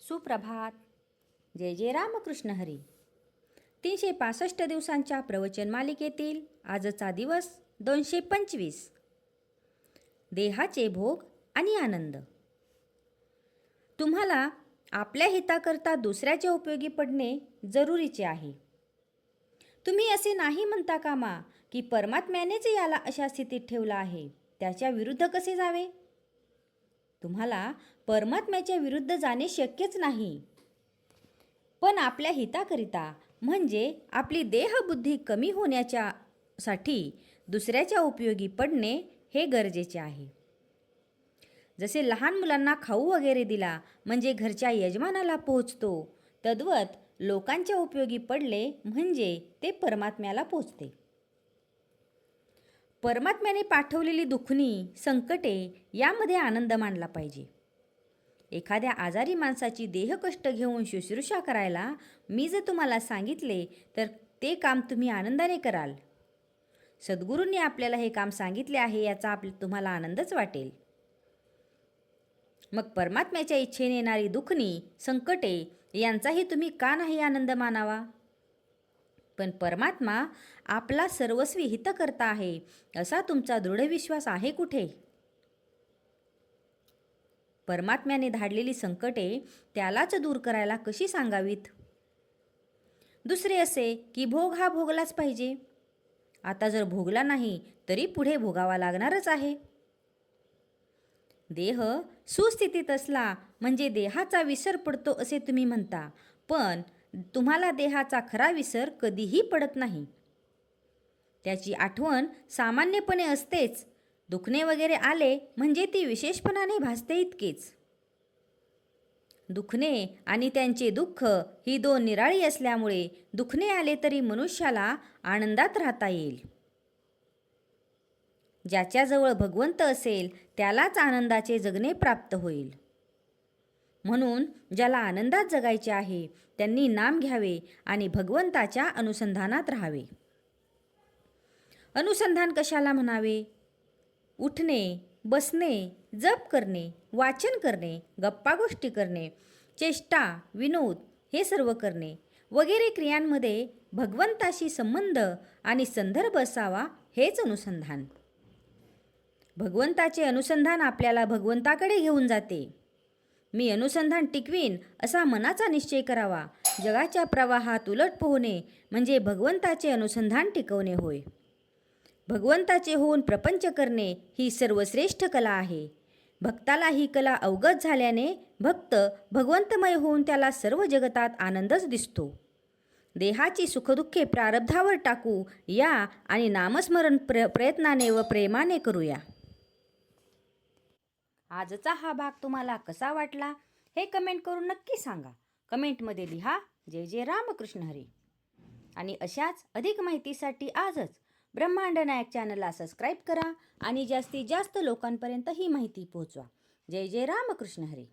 सुप्रभात. जय जय रामकृष्ण हरी. 365 दिवसांच्या प्रवचन मालिकेतील आजचा दिवस 225. देहाचे भोग आणि आनंद. तुम्हाला आपल्या हिताकरता दुसऱ्याच्या उपयोगी पडणे जरुरीचे आहे. तुम्ही असे नाही म्हणता कामा की परमात्म्यानेच याला अशा स्थितीत ठेवला आहे, त्याच्या विरुद्ध कसे जावे? तुम्हाला परमात्म्याच्या विरुद्ध जाणे शक्यच नाही. पण आपल्या हिताकरिता म्हणजे आपली देहबुद्धी कमी होण्याच्या साठी दुसऱ्याच्या उपयोगी पडणे हे गरजेचे आहे. जसे लहान मुलांना खाऊ वगैरे दिला म्हणजे घरच्या यजमानाला पोहोचतो, तद्वत लोकांच्या उपयोगी पडले म्हणजे ते परमात्म्याला पोहोचते. परमात्म्याने पाठवलेली दुखणी, संकटे यामध्ये आनंद मानला पाहिजे. एखाद्या आजारी माणसाची देहकष्ट घेऊन शुश्रूषा करायला मी जर तुम्हाला सांगितले तर ते काम तुम्ही आनंदाने कराल. सद्गुरूंनी आपल्याला हे काम सांगितले आहे याचा तुम्हाला आनंदच वाटेल. मग परमात्म्याच्या इच्छेने येणारी दुखणी, संकटे यांचाही तुम्ही का नाही आनंद मानावा? पण परमात्मा आपला सर्वस्वी हितकर्ता आहे असा तुमचा दृढ विश्वास आहे कुठे? परमात्म्याने धाडलेली संकटे त्यालाच दूर करायला कशी सांगावीत? दुसरे असे की भोग हा भोगलाच पाहिजे. आता जर भोगला नाही तरी पुढे भोगावा लागणारच आहे. देह सुस्थितीत असला म्हणजे देहाचा विसर पडतो असे तुम्ही म्हणता, पण तुम्हाला देहाचा खरा विसर कधीही पडत नाही. त्याची आठवण सामान्यपणे असतेच. दुखणे वगैरे आले म्हणजे ती विशेषपणाने भासते इतकेच. दुखणे आणि त्यांचे दुःख ही दोन निराळी असल्यामुळे दुखणे आले तरी मनुष्याला आनंदात राहता येईल. ज्याच्याजवळ भगवंत असेल त्यालाच आनंदाचे जगणे प्राप्त होईल. म्हणून ज्याला आनंदात जगायचे आहे त्यांनी नाम घ्यावे आणि भगवंताच्या अनुसंधानात राहावे. अनुसंधान कशाला म्हणावे? उठणे, बसणे, जप करणे, वाचन करणे, गप्पा गोष्टी करणे, चेष्टा, विनोद हे सर्व करणे वगैरे क्रियांमध्ये भगवंताशी संबंध आणि संदर्भ असावा हेच अनुसंधान. भगवंताचे अनुसंधान आपल्याला भगवंताकडे घेऊन जाते. मी अनुसंधान टिकवीन असा मनाचा निश्चय करावा. जगाच्या प्रवाहात उलट पोहणे म्हणजे भगवंताचे अनुसंधान टिकवणे होय. भगवंताचे होऊन प्रपंच करणे ही सर्वश्रेष्ठ कला आहे. भक्ताला ही कला अवगत झाल्याने भक्त भगवंतमय होऊन त्याला सर्व जगतात आनंदच दिसतो. देहाची सुखदुःखे प्रारब्धावर टाकू या आणि नामस्मरण प्रयत्नाने व प्रेमाने करूया. आजचा हा भाग तुम्हाला कसा वाटला हे कमेंट करून नक्की सांगा. कमेंटमध्ये लिहा जय जय रामकृष्ण हरी. आणि अशाच अधिक माहितीसाठी आजच ब्रह्मांड नायक चॅनलला सबस्क्राईब करा आणि जास्तीत जास्त लोकांपर्यंत ही माहिती पोहोचवा. जय जय रामकृष्ण हरी.